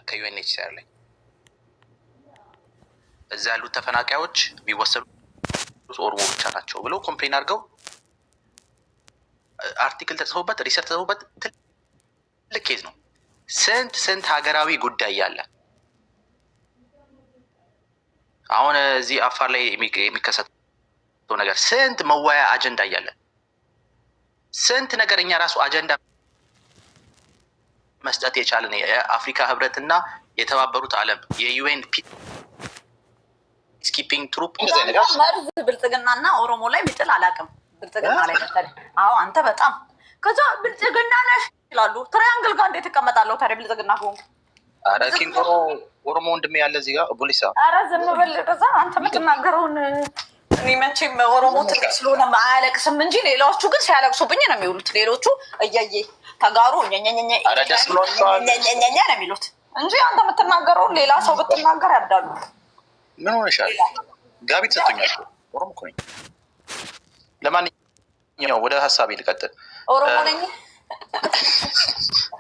ከዩኤንኤችሲአር ላይ እዛ ያሉት ተፈናቃዮች የሚወሰዱት ኦሮሞ ብቻ ናቸው ብለው ኮምፕሌን አድርገው አርቲክል ተጽፎበት ሪሰርች ተጽፎበት ትልቅ ኬዝ ነው። ስንት ሀገራዊ ጉዳይ ያለ አሁን እዚህ አፋር ላይ የሚከሰተው ነገር ስንት መወያ አጀንዳ እያለ ስንት ነገር እኛ ራሱ አጀንዳ መስጠት የቻለን የአፍሪካ ህብረትና የተባበሩት ዓለም የዩኤን ፒስኪፒንግ ትሩፕ መርዝ ብልጽግናና ኦሮሞ ላይ ሚጥል አላውቅም። ብልጽግና ላይ መሰለኝ። አዎ አንተ በጣም ከዛ ብልጽግና ነሽ ይላሉ። ትራያንግል ጋር እንዴት እቀመጣለሁ ታዲያ ብልጽግና ሆንኩ? አረ ኪንጎሮ ኦሮሞ ወንድሜ ያለ እዚህ ጋር ፖሊሳ። አረ ዝም በል ከዛ አንተ የምትናገረውን እኔ መቼም ኦሮሞ ትልቅ ስለሆነ አያለቅስም እንጂ ሌላዎቹ ግን ሲያለቅሱብኝ ነው የሚውሉት። ሌሎቹ እያየ ተጋሩ ኘኘኘኘ ነው የሚሉት እንጂ አንተ የምትናገረውን ሌላ ሰው ብትናገር ያብዳሉ። ምን ሆነሻል? ጋቢ ተሰጥቶኛል። ኦሮሞ እኮ ነኝ። ለማንኛውም ወደ ሀሳቤ ልቀጥል። ኦሮሞ ነኝ።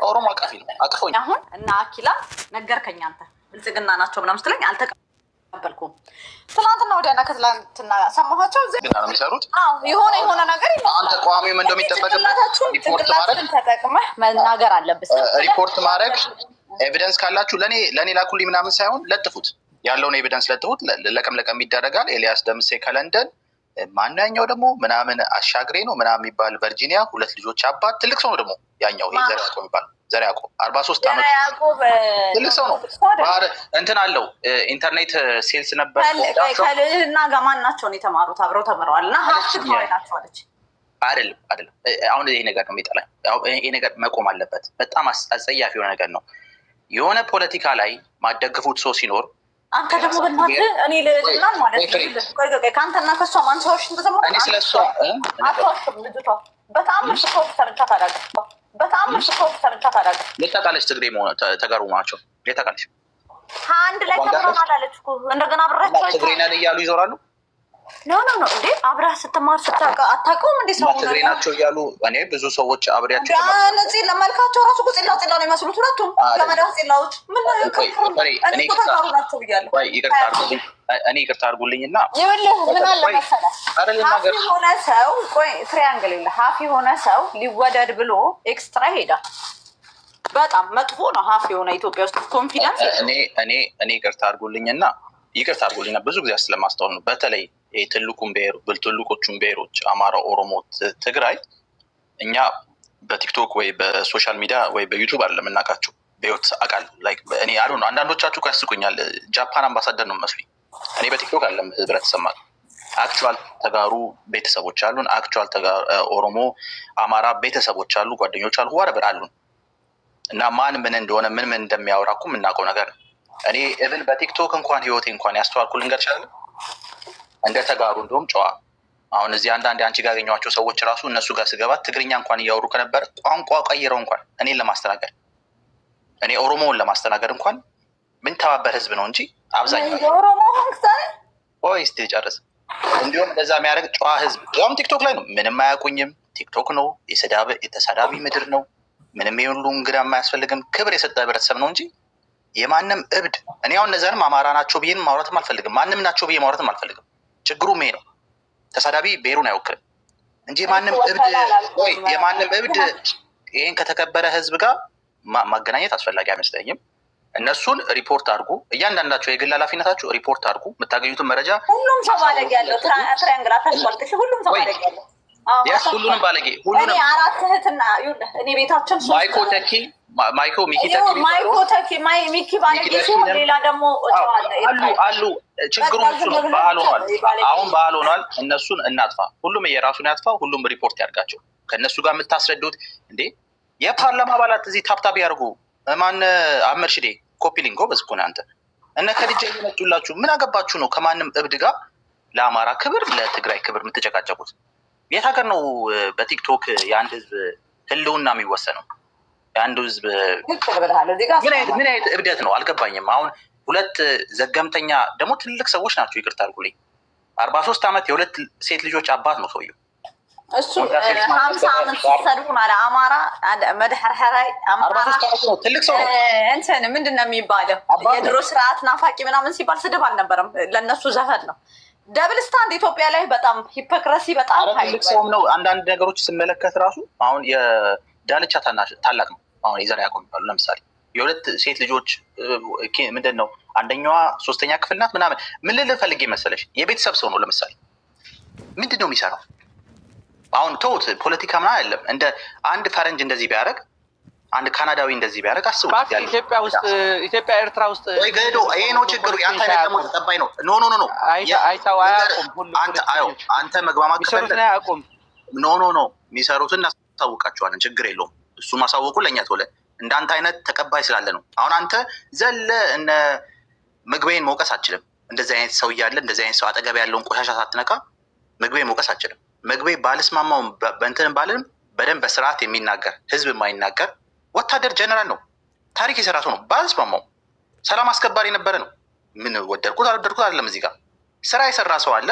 ኦሮሞ አቃፊ ነው አቅፎኝ። አሁን እና አኪላ ነገርከኝ አንተ ብልጽግና ናቸው ምናምን ስትለኝ አልተቀበልኩም። ትናንትና ወዲያና ከትላንትና ሰማኋቸው ነው የሚሰሩት። የሆነ ነገር አንተ ቋሚም እንደሚጠበቅበት ሪፖርት ማድረግ ተጠቅመህ መናገር አለብህ። ሪፖርት ማድረግ ኤቪደንስ ካላችሁ ለእኔ ላኩልኝ ምናምን ሳይሆን ለጥፉት፣ ያለውን ኤቪደንስ ለጥፉት። ለቀም ይደረጋል። ኤልያስ ደምሴ ከለንደን ማንኛው ደግሞ ምናምን አሻግሬ ነው ምናምን የሚባል ቨርጂኒያ 2 ልጆች አባት ትልቅ ሰው ነው ደግሞ ያኛው ዘርያቆ የሚባል ዘርያቆ 43 ዓመት ትልቅ ሰው ነው። እንትን አለው ኢንተርኔት ሴልስ ነበር። ከልዕልና ጋር ማን ናቸው ነው የተማሩት? አብረው ተምረዋል። እና ናቸው አለች። አይደለም አሁን ይሄ ነገር ነው የሚጠላኝ። ይሄ ነገር መቆም አለበት። በጣም አጸያፊ የሆነ ነገር ነው። የሆነ ፖለቲካ ላይ ማደግፉት ሰው ሲኖር አንተ ደግሞ በእናትህ እኔ ልዕልና ማለት ነው ከአንተና ከሷ ማንሳዎች ተዘማ እኔ ስለሷ አቷሽም ልጅቷ በጣም ምሽኮት ተርቻት አዳገ በጣም ምሽኮት ተርቻት አዳገ ለታቃለች ትግሬ ተጋሩ ናቸው። ለታቃለች አንድ ላይ ተማራናል አለች እኮ እንደገና አብራቸው ትግሬ ነን እያሉ ይዞራሉ። ኖ እንዴ አብረህ ስትማር አታውቀውም እንዴ? ሰው ትግሬ ናቸው እያሉ እኔ ብዙ ሰዎች አብሬያቸው እነዚህ ለመልካቸው ራሱ ፂላ ነው የሚመስሉት ሁለቱም ገመዳው ፂላዎች። እኔ ይቅርታ አድርጉልኝና ይኸውልህ ምን አለ መሰለህ ሀፍ የሆነ ሰው ትሪያንግል የለ ሀፍ የሆነ ሰው ሊወደድ ብሎ ኤክስትራ ሄዳል። በጣም መጥፎ ነው ሀፍ የሆነ ኢትዮጵያ ውስጥ ኮንፊደንስ። እኔ ይቅርታ አድርጉልኝና ብዙ ጊዜ ስለማስተዋል ነው። በተለይ ትልቆቹን ብሔሮች አማራ፣ ኦሮሞ፣ ትግራይ እኛ በቲክቶክ ወይ በሶሻል ሚዲያ ወይ በዩቱብ አይደለም የምናውቃቸው። በህይወት አውቃለሁ። እኔ አሉ ነው። አንዳንዶቻችሁ ያስቁኛል። ጃፓን አምባሳደር ነው መስሉኝ። እኔ በቲክቶክ አይደለም ህብረተሰብ ማለት አክቹዋል ተጋሩ ቤተሰቦች አሉን። አክቹዋል ኦሮሞ፣ አማራ ቤተሰቦች አሉ፣ ጓደኞች አሉ፣ ዋረበር አሉን እና ማን ምን እንደሆነ ምን እንደሚያወራ እኮ የምናውቀው ነገር ነው። እኔ ኢቭን በቲክቶክ እንኳን ህይወቴ እንኳን ያስተዋልኩ ልንገር ይችላል። እንደ ተጋሩ እንደውም ጨዋ አሁን እዚህ አንዳንድ አንቺ ጋር ያገኘኋቸው ሰዎች ራሱ እነሱ ጋር ስገባ ትግርኛ እንኳን እያወሩ ከነበረ ቋንቋ ቀይረው እንኳን እኔን ለማስተናገድ እኔ ኦሮሞውን ለማስተናገድ እንኳን ምን ተባበር ህዝብ ነው እንጂ አብዛኛው ኦሮሞ ሆንክታሪ ወይስ ትጨርስ እንዲሁም እንደዛ የሚያደርግ ጨዋ ህዝብ ያውም ቲክቶክ ላይ ነው። ምንም አያውቁኝም። ቲክቶክ ነው የተሳዳቢ ምድር ነው። ምንም የሁሉ እንግዳ የማያስፈልግም። ክብር የሰጠ ህብረተሰብ ነው እንጂ የማንም እብድ እኔ አሁን እነዚያንም አማራ ናቸው ብዬ ማውራትም አልፈልግም። ማንም ናቸው ብዬ ማውራትም አልፈልግም። ችግሩም ይሄ ነው። ተሳዳቢ ብሔሩን አይወክልም እንጂ የማንም እብድ ይሄን ከተከበረ ህዝብ ጋር ማገናኘት አስፈላጊ አይመስለኝም። እነሱን ሪፖርት አድርጉ። እያንዳንዳቸው የግል ኃላፊነታችሁ ሪፖርት አድርጉ። የምታገኙትን መረጃ ሁሉም ሰው ባለጌ ያለው ሁሉም ሰው ባለጌ ያለው ሁሉንም ባለጌ ሁሉንም አራት እህትና እኔ ቤታችን ሚኪ ባለጌ ሲሆን ሌላ ደግሞ አሉ። ችግሩ እሱ ነው። ባህል ሆኗል። አሁን ባህል ሆኗል። እነሱን እናጥፋ። ሁሉም የራሱን ያጥፋ። ሁሉም ሪፖርት ያድርጋቸው። ከእነሱ ጋር የምታስረዱት እንዴ የፓርላማ አባላት እዚህ ታፕታፕ ያደርጉ። ማን አህመድ ሽዴ ኮፒ ሊንክ ጎበዝ እኮ ነው። አንተ እነ ከልጃ እየመጡላችሁ ምን አገባችሁ ነው ከማንም እብድ ጋር ለአማራ ክብር ለትግራይ ክብር የምትጨቃጨቁት? የት ሀገር ነው በቲክቶክ የአንድ ህዝብ ህልውና የሚወሰነው? የአንዱ ህዝብ ምን አይነት እብደት ነው አልገባኝም። አሁን 2 ዘገምተኛ ደግሞ ትልቅ ሰዎች ናቸው። ይቅርታ አድርጉልኝ 43 ዓመት የ2 ሴት ልጆች አባት ነው ሰውየው። እሱ 50 ዓመት ሲሰድቡ ማለት አማራ መድሐራይ አማራ ትልቅ ሰው እንትን ምንድን ነው የሚባለው? የድሮ ስርዓት ናፋቂ ምናምን ሲባል ስድብ አልነበረም፣ ለእነሱ ዘፈን ነው። ደብል ስታንድ ኢትዮጵያ ላይ በጣም ሂፖክራሲ በጣም ትልቅ ሰውም ነው። አንዳንድ ነገሮች ስመለከት ራሱ አሁን የዳልቻ ታላቅ ነው። አሁን የዘር ያዕቆብ ይባሉ ለምሳሌ የሁለት ሴት ልጆች ምንድን ነው አንደኛዋ 3ኛ ክፍል ናት ምናምን። ምን ልልህ ፈልጌ መሰለሽ የቤተሰብ ሰው ነው። ለምሳሌ ምንድን ነው የሚሰራው? አሁን ተውት፣ ፖለቲካ ምናምን አይደለም። እንደ አንድ ፈረንጅ እንደዚህ ቢያደርግ፣ አንድ ካናዳዊ እንደዚህ ቢያደርግ አስቡ። ኢትዮጵያ ውስጥ ኢትዮጵያ ኤርትራ ውስጥ ወይ ገዶ ይሄ ነው ችግሩ። ያንተ ደግሞ ተጠባይ ነው። ኖ አይታው አያውቁም። አንተ መግባባት ከፈለክ አያውቁም። ኖ የሚሰሩትን እናሳውቃቸዋለን። ችግር የለውም። እሱ ማሳወቁ ለእኛ ተወለ። እንዳንተ አይነት ተቀባይ ስላለ ነው። አሁን አንተ ዘለ እነ ምግቤን መውቀስ አችልም። እንደዚህ አይነት ሰው እያለ እንደዚህ አይነት ሰው አጠገብ ያለውን ቆሻሻ ሳትነካ ምግቤን መውቀስ አችልም። ምግቤ ባልስማማውም በእንትን ባልንም በደንብ በስርዓት የሚናገር ህዝብ የማይናገር ወታደር ጀነራል ነው። ታሪክ የሰራ ሰው ነው። ባልስማማውም ሰላም አስከባሪ የነበረ ነው። ምን ወደድኩት አልወደድኩት አይደለም። እዚህ ጋር ስራ የሰራ ሰው አለ።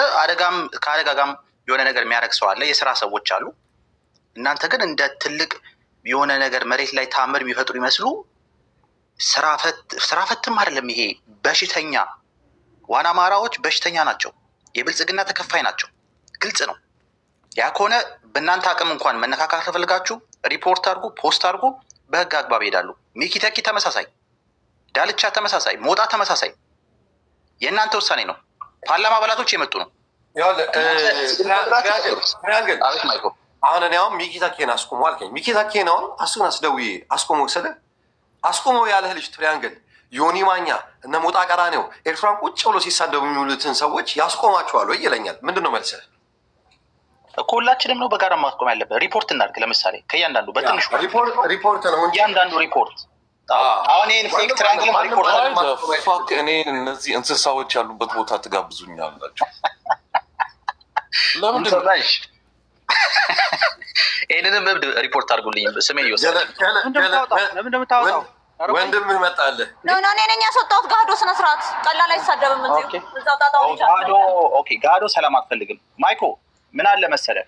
ከአደጋ ጋም የሆነ ነገር የሚያደርግ ሰው አለ። የስራ ሰዎች አሉ። እናንተ ግን እንደ ትልቅ የሆነ ነገር መሬት ላይ ታምር የሚፈጥሩ ይመስሉ ስራ ፈትም አይደለም። ይሄ በሽተኛ ዋና አማራዎች በሽተኛ ናቸው። የብልጽግና ተከፋይ ናቸው። ግልጽ ነው። ያ ከሆነ በእናንተ አቅም እንኳን መነካካት ከፈልጋችሁ ሪፖርት አድርጉ፣ ፖስት አድርጉ፣ በህግ አግባብ ይሄዳሉ። ሚኪ ተኪ ተመሳሳይ፣ ዳልቻ ተመሳሳይ፣ ሞጣ ተመሳሳይ። የእናንተ ውሳኔ ነው። ፓርላማ አባላቶች የመጡ ነው። አሁን እኔ አሁን ሚኪ ታኬን አስቆሞ አልከኝ። ሚኪ ታኬን አሁን እሱን አስደውዬ አስቆሞ ስለ አስቆሞ ያለህ ልጅ ትሪያንግል ዮኒ ማኛ እነ ሞጣ ቀራኔው ኤርትራን ቁጭ ብሎ ሲሳደቡ የሚውሉትን ሰዎች ያስቆማቸዋል ወይ ይለኛል። ምንድን ነው መልስህ? እኮ ሁላችንም ነው በጋራ ማስቆም ያለበት። ሪፖርት እናድርግ። ለምሳሌ ከእያንዳንዱ በትንሹ ሪፖርት ነው እንጂ እያንዳንዱ ሪፖርት አሁን ይህን ፌክ ትሪያንግል ሪፖርት እኔ እነዚህ እንስሳዎች ያሉበት ቦታ ትጋብዙኛላችሁ? ለምንድን ነው ይህንንም እብድ ሪፖርት አድርጉልኝ። ስሜ ይወስዳል። ወንድምህ መጣልህ። እኔ ነኝ ያስወጣሁት። ጋዶ ስነ ስርዓት ቀላል አይሳደብም። ጋዶ ሰላም አትፈልግም። ማይኮ ምን አለ መሰለህ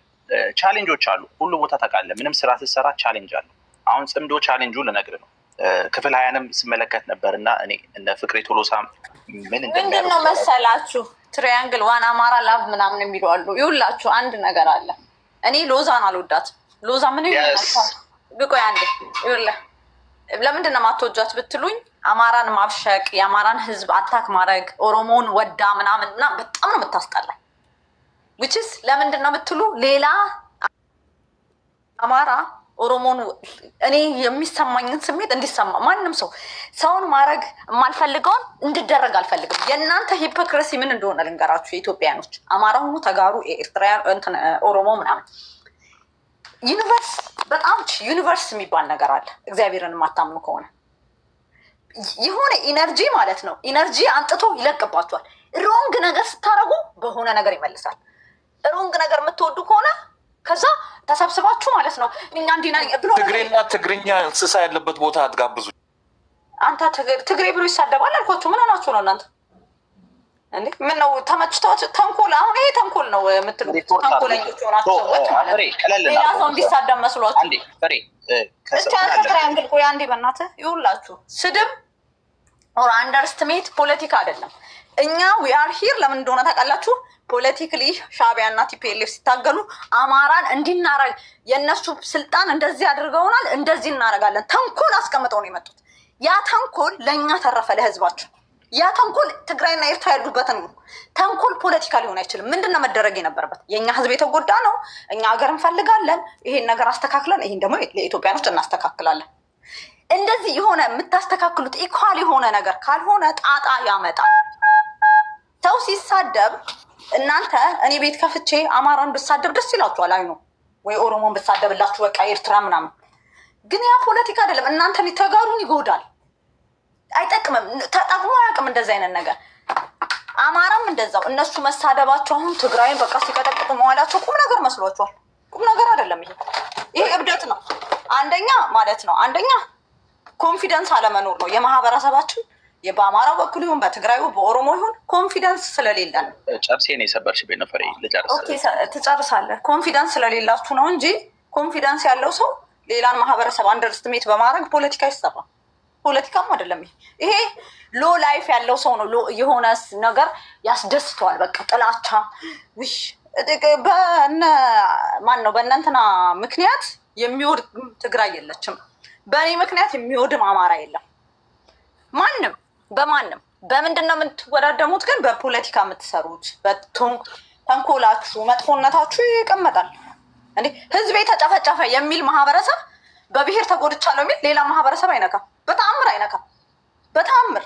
ቻሌንጆች አሉ። ሁሉ ቦታ ታውቃለህ። ምንም ስራ ስትሰራ ቻሌንጅ አለ። አሁን ጽምዶ ቻሌንጁ ልነግርህ ነው። ክፍል 20ንም ስመለከት ነበር እና እኔ እነ ፍቅሬ ቶሎሳ ምንድን ነው መሰላችሁ ትሪያንግል ዋን አማራ ላቭ ምናምን የሚሉ አሉ። ይውላችሁ አንድ ነገር አለ። እኔ ሎዛን አልወዳትም። ሎዛ ምን ይሆናል? ብቆይ አንዴ ይኸውልህ፣ ለምንድን ነው የማትወጃት ብትሉኝ፣ አማራን ማብሸቅ፣ የአማራን ህዝብ አታክ ማድረግ፣ ኦሮሞን ወዳ ምናምን እና በጣም ነው የምታስጠላኝ። ዊችስ ለምንድን ነው ብትሉ፣ ሌላ አማራ ኦሮሞን እኔ የሚሰማኝን ስሜት እንዲሰማ ማንም ሰው ሰውን ማድረግ የማልፈልገውን እንዲደረግ አልፈልግም። የእናንተ ሂፖክራሲ ምን እንደሆነ ልንገራችሁ። የኢትዮጵያኖች አማራ ሆኑ ተጋሩ፣ ኤርትራ፣ ኦሮሞ ምናምን ዩኒቨርስ በጣም ዩኒቨርስ የሚባል ነገር አለ። እግዚአብሔርን የማታምኑ ከሆነ የሆነ ኢነርጂ ማለት ነው። ኢነርጂ አንጥቶ ይለቅባቸዋል። ሮንግ ነገር ስታረጉ በሆነ ነገር ይመልሳል። ሮንግ ነገር የምትወዱ ከሆነ ከዛ ተሰብስባችሁ ማለት ነው እኛ እንዲና ብሎ ትግሬና ትግርኛ እንስሳ ያለበት ቦታ አትጋብዙ። አንተ ትግሬ ብሎ ይሳደባል አልኳችሁ። ምን ሆናችሁ ነው እናንተ እንዴ? ምን ነው ተመችቷችሁ? ተንኮል አሁን ይሄ ተንኮል ነው የምትሉት ተንኮለኞች ሆናችሁ ሰዎች ማለት ነው። ሌላ ሰው እንዲሳደብ መስሏችሁ አንዴ ፍሬ ትሪያንግል ቆይ አንዴ በእናትህ ይውላችሁ። ስድብ ኦር አንደርስትሜት ፖለቲካ አይደለም። እኛ ዊ አር ሂር ለምን እንደሆነ ታውቃላችሁ? ፖለቲካሊ ሻዕቢያ እና ቲፒኤልኤፍ ሲታገሉ አማራን እንዲናረግ የእነሱ ስልጣን እንደዚህ አድርገውናል፣ እንደዚህ እናረጋለን ተንኮል አስቀምጠው ነው የመጡት። ያ ተንኮል ለእኛ ተረፈ፣ ለህዝባቸው። ያ ተንኮል ትግራይና ኤርትራ ያሉበትን ነው። ተንኮል ፖለቲካ ሊሆን አይችልም። ምንድነው መደረግ የነበረበት? የእኛ ህዝብ የተጎዳ ነው። እኛ ሀገር እንፈልጋለን። ይሄን ነገር አስተካክለን ይሄን ደግሞ ለኢትዮጵያኖች እናስተካክላለን። እንደዚህ የሆነ የምታስተካክሉት ኢኳል የሆነ ነገር ካልሆነ ጣጣ ያመጣል። ሰው ሲሳደብ እናንተ እኔ ቤት ከፍቼ አማራን ብሳደብ ደስ ይላችኋል። አይኑ ወይ ኦሮሞን ብሳደብላችሁ በቃ ኤርትራ ምናምን። ግን ያ ፖለቲካ አይደለም። እናንተ ተጋሩን ይጎዳል፣ አይጠቅምም። ተጠቅሞ አያውቅም እንደዚህ አይነት ነገር። አማራም እንደዛው። እነሱ መሳደባቸው አሁን ትግራይን በቃ ሲቀጠቅጡ መዋላቸው ቁም ነገር መስሏቸዋል። ቁም ነገር አይደለም። ይሄ እብደት ነው። አንደኛ ማለት ነው አንደኛ ኮንፊደንስ አለመኖር ነው። የማህበረሰባችን በአማራው በኩል ይሁን በትግራዩ በኦሮሞ ይሁን ኮንፊደንስ ስለሌለን ጨርሴ ነው የሰበርሽብኝ ነው። ፍሬ ልጨርስ። ትጨርሳለህ። ኮንፊደንስ ስለሌላችሁ ነው እንጂ ኮንፊደንስ ያለው ሰው ሌላን ማህበረሰብ አንደርስትሜት በማድረግ ፖለቲካ ይሰራ። ፖለቲካም አይደለም ይሄ ሎ ላይፍ ያለው ሰው ነው የሆነ ነገር ያስደስተዋል። በቃ ጥላቻ ማን ነው በእናንተና ምክንያት የሚወድ ትግራይ የለችም። በእኔ ምክንያት የሚወድም አማራ የለም። ማንም በማንም በምንድን ነው የምትወዳደሙት? ግን በፖለቲካ የምትሰሩት ተንኮላችሁ፣ መጥፎነታችሁ ይቀመጣል። እንዴ ህዝቤ ተጨፈጨፈ የሚል ማህበረሰብ በብሔር ተጎድቻለሁ የሚል ሌላ ማህበረሰብ አይነካም። በተአምር አይነካም። በተአምር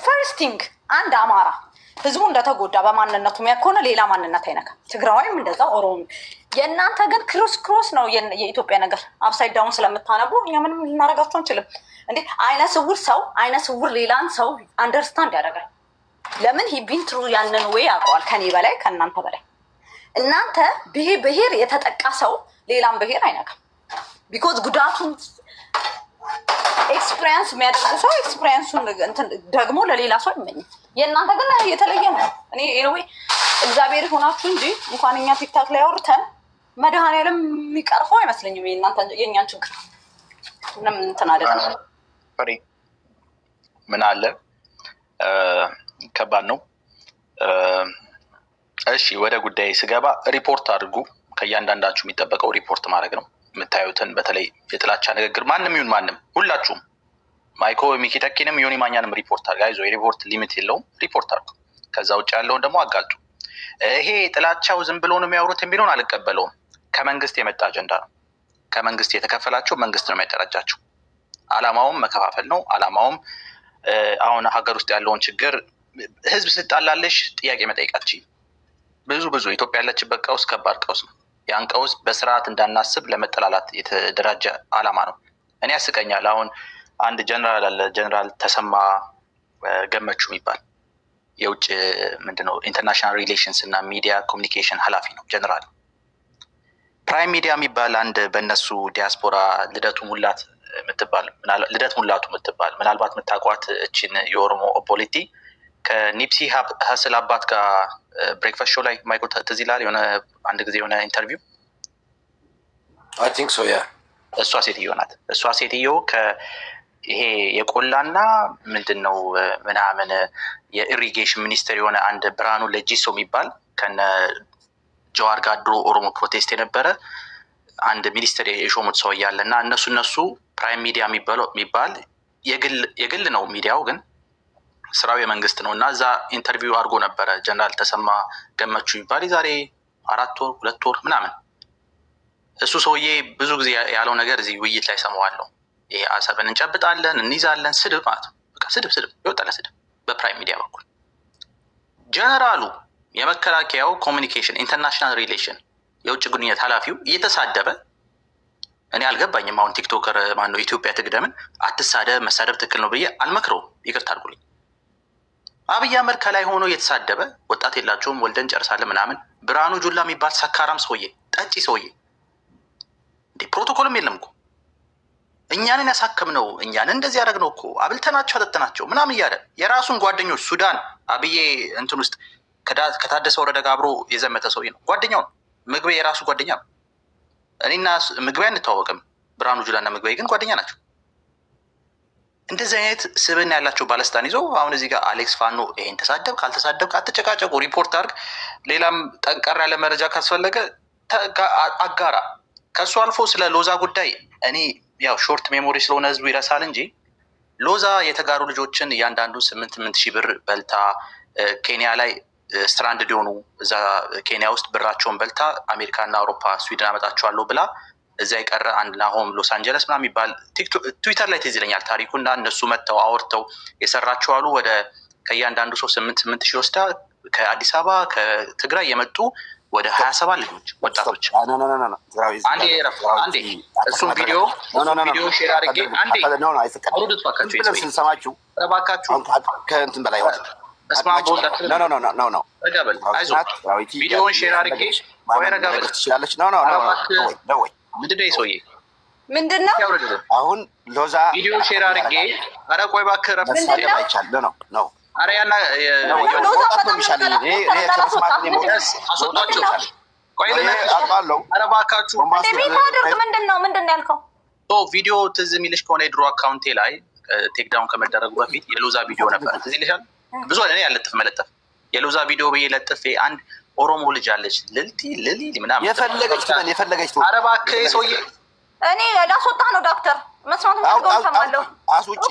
ፈርስቲንግ አንድ አማራ ህዝቡ እንደተጎዳ በማንነቱ ከሆነ ሌላ ማንነት አይነካም። ትግራዋይም እንደዛ፣ ኦሮሞ። የእናንተ ግን ክሮስ ነው የኢትዮጵያ ነገር። አፕሳይድ ዳውን ስለምታነቡ እኛ ምንም ልናደርጋችሁ አንችልም። እንዴ አይነ ስውር ሌላን ሰው አንደርስታንድ ያደርጋል። ለምን ሂቢን ትሩ ያንን ወይ ያውቀዋል ከኔ በላይ ከእናንተ በላይ። እናንተ ብሔር የተጠቃ ሰው ሌላም ብሔር አይነካም። ቢኮዝ ጉዳቱን ኤክስፒሪየንስ የሚያደርጉ ሰው ኤክስፒሪየንሱን ደግሞ ለሌላ ሰው አይመኝም። የእናንተ ግን የተለየ ነው። እኔ ኤኒዌይ እግዚአብሔር ሆናችሁ እንጂ እንኳን እኛ ቲክታክ ላይ አውርተን መድኃኔዓለም የሚቀርፈው አይመስለኝም የእኛን ችግር። ምንም እንትን አይደለም። ምን አለ ከባድ ነው። እሺ ወደ ጉዳይ ስገባ ሪፖርት አድርጉ። ከእያንዳንዳችሁ የሚጠበቀው ሪፖርት ማድረግ ነው። የምታዩትን በተለይ የጥላቻ ንግግር ማንም ይሁን ማንም፣ ሁላችሁም ማይኮ ሚኪተኪንም ዮኒ ማኛንም ሪፖርት አድርጉ። አይዞ የሪፖርት ሊሚት የለውም። ሪፖርት አድርጉ። ከዛ ውጭ ያለውን ደግሞ አጋልጡ። ይሄ ጥላቻው ዝም ብሎ ነው የሚያወሩት የሚለውን አልቀበለውም። ከመንግስት የመጣ አጀንዳ ነው። ከመንግስት የተከፈላቸው መንግስት ነው የሚያደራጃቸው። አላማውም መከፋፈል ነው። አላማውም አሁን ሀገር ውስጥ ያለውን ችግር ህዝብ ስጣላለሽ ጥያቄ መጠየቃችን ብዙ ኢትዮጵያ ያለችበት ቀውስ ከባድ ቀውስ ነው። ያን ቀውስ በስርዓት እንዳናስብ ለመጠላላት የተደራጀ አላማ ነው። እኔ ያስቀኛል። አሁን አንድ ጀነራል አለ፣ ጀነራል ተሰማ ገመቹ የሚባል የውጭ ምንድነው ኢንተርናሽናል ሪሌሽንስ እና ሚዲያ ኮሚኒኬሽን ኃላፊ ነው ጀነራል። ፕራይም ሚዲያ የሚባል አንድ በእነሱ ዲያስፖራ ልደቱ ሙላቱ የምትባል ምናልባት የምታውቋት እችን የኦሮሞ ፖሊቲ ከኒፕሲ ሀስል አባት ጋር ብሬክፋስት ሾው ላይ ማይክሮ ትዝ ይላል። የሆነ አንድ ጊዜ የሆነ ኢንተርቪው እሷ ሴትዮ ናት። እሷ ሴትዮ ይሄ የቆላና ምንድን ነው ምናምን የኢሪጌሽን ሚኒስትር የሆነ አንድ ብርሃኑ ለጂሶ የሚባል ከነ ጀዋር ጋር ድሮ ኦሮሞ ፕሮቴስት የነበረ አንድ ሚኒስትር የሾሙት ሰው እያለ እና እነሱ ፕራይም ሚዲያ የሚባል የግል ነው ሚዲያው ግን ስራው የመንግስት ነው። እና እዛ ኢንተርቪው አድርጎ ነበረ ጀነራል ተሰማ ገመቹ ይባል የዛሬ 4 ወር 2 ወር ምናምን። እሱ ሰውዬ ብዙ ጊዜ ያለው ነገር እዚህ ውይይት ላይ ሰማዋለሁ። ይሄ አሰብን እንጨብጣለን እንይዛለን፣ ስድብ ማለት ነው። በቃ ስድብ ይወጣል፣ ስድብ በፕራይም ሚዲያ በኩል። ጀነራሉ የመከላከያው ኮሚኒኬሽን ኢንተርናሽናል ሪሌሽን የውጭ ግንኙነት ኃላፊው እየተሳደበ እኔ አልገባኝም። አሁን ቲክቶከር ማነው ኢትዮጵያ ትግደምን አትሳደብ፣ መሳደብ ትክክል ነው ብዬ አልመክረውም። ይቅርታ አድርጉልኝ። አብይ አህመድ ከላይ ሆኖ እየተሳደበ ወጣት የላቸውም ወልደን ጨርሳለን ምናምን። ብርሃኑ ጁላ የሚባል ሰካራም ሰውዬ ጠጪ ሰውዬ እንዴ ፕሮቶኮልም የለም እኮ እኛንን ያሳከምነው እኛንን እንደዚህ ያደረግነው እኮ አብልተናቸው አጠጥናቸው ምናምን እያለ የራሱን ጓደኞች ሱዳን አብዬ እንትን ውስጥ ከታደሰ ወረደ ጋር አብሮ የዘመተ ሰውዬ ነው። ጓደኛው ነው። ምግቤ የራሱ ጓደኛ ነው። እኔና ምግቤ አንተዋወቅም። ብርሃኑ ጁላና ምግቤ ግን ጓደኛ ናቸው። እንደዚህ አይነት ስብዕና ያላቸው ባለስልጣን ይዞ አሁን እዚህ ጋር አሌክስ ፋኖ ይሄን ተሳደብ ካልተሳደብ አትጨቃጨቁ፣ ሪፖርት አድርግ፣ ሌላም ጠንቀር ያለ መረጃ ካስፈለገ አጋራ። ከእሱ አልፎ ስለ ሎዛ ጉዳይ እኔ ያው ሾርት ሜሞሪ ስለሆነ ህዝቡ ይረሳል እንጂ ሎዛ የተጋሩ ልጆችን እያንዳንዱ 8 ሺህ ብር በልታ ኬንያ ላይ ስትራንድ ሊሆኑ እዛ ኬንያ ውስጥ ብራቸውን በልታ አሜሪካና አውሮፓ ስዊድን አመጣቸዋለሁ ብላ እዛ የቀረ አንድ ናሆም ሎስ አንጀለስ ምናምን የሚባል ትዊተር ላይ ትዝ ይለኛል ታሪኩና እነሱ መጥተው አወርተው የሰራቸው አሉ። ወደ ከእያንዳንዱ ሰው 8 ሺህ ወስዳ ከአዲስ አበባ ከትግራይ የመጡ ወደ 27 ልጆች ወጣቶች አንዴ እሱን ቪዲዮ ሼር አድርጌ አንዴ አውርዱት ባካችሁ ከእንትን በላይ በስመ አብ ወወልድ ረጋበል አይዞህ ቪዲዮውን ሼር አድርጌ ረጋበል ትችላለች። ምንድን ነው ሰውዬ ምንድነው አሁን ሎዛ ቪዲዮ ሼር አድርጌ ኧረ ቆይ እባክህ ረፍት አይቻል ነው ኧረ ያና ሎዛ በጣም ይሻላል አስወጣቸው ቆይ አውቃለሁ ኧረ እባካችሁ ምንድነው ያልከው ቪዲዮ ትዝ የሚልሽ ከሆነ የድሮ አካውንቴ ላይ ቴክ ዳውን ከመደረጉ በፊት የሎዛ ቪዲዮ ነበር ትዝ ይልሻል ብዙ እኔ ያለጥፍ መለጠፍ የሎዛ ቪዲዮ ብዬ ለጥፌ አንድ ኦሮሞ ልጅ አለች ልሊ ምናምን የፈለገች ኧረ እባክህ ሰውዬ እኔ ላስወጣ ነው ዶክተር መስማት ነው ሰማለሁ አስውጪ